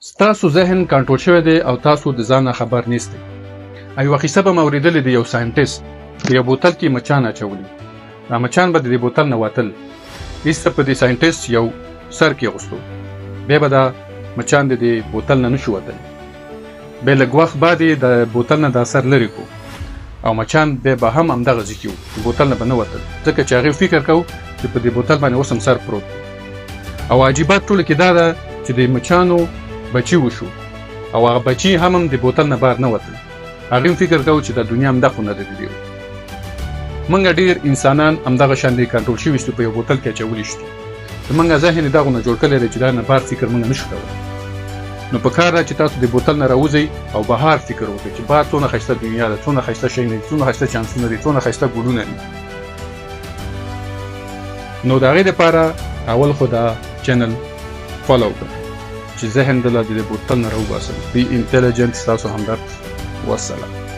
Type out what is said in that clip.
ستاسو ذهن کنټرول شوی دی او تاسو د ځان خبر نیسئ. یوه قصه به مې اورېدلې د یو ساینټیست په یو بوتل کې مچان اچولي. دا مچان به د دې بوتل نه وتل. ایسته په دې ساینټیست یو سر کېغوستو. بیا به دا مچان د دې بوتل نه نشو وتلی. بیا لږ وخت بعد یې د بوتل نه دا سر لرې کو او مچان بیا به هم همدغه ځای کې وو. د بوتل نه به نه وتل ځکه چې هغې فکر کو چې په دې بوتل باندې اوس هم سر پروت دی. او عجیبات ټولو کې دا ده چې د مچانو بچي وشو او هغه بچي هم د بوتل نه بهر نه وتل. هغې فکر کو چې د دنیا همدغه نه دی. موږ ډېر انسانان همدغه شان دی کنټرول شوي ستو په یو بوتل کې اچولی شتو. زموږ ذهن یې دغونه جوړ کړی دی چې دا نه بهر فکر موږ نشو کولی. نو په کار ده چې تاسو د بوتل نه راوځئ او بهر فکر وکړئ چې بهر څونه ښایسته دنیا ده، څونه ښایسته شیونه دي، څونه ښایسته چانسونه دي، څونه ښایسته ګلونه دي. نو د هغې دپاره اول خو دا چینل فالو کړه چې ذهن دله د بوتل نه راوباسم. بي انټیلیجنټ. ستاسو همدرد. والسلام.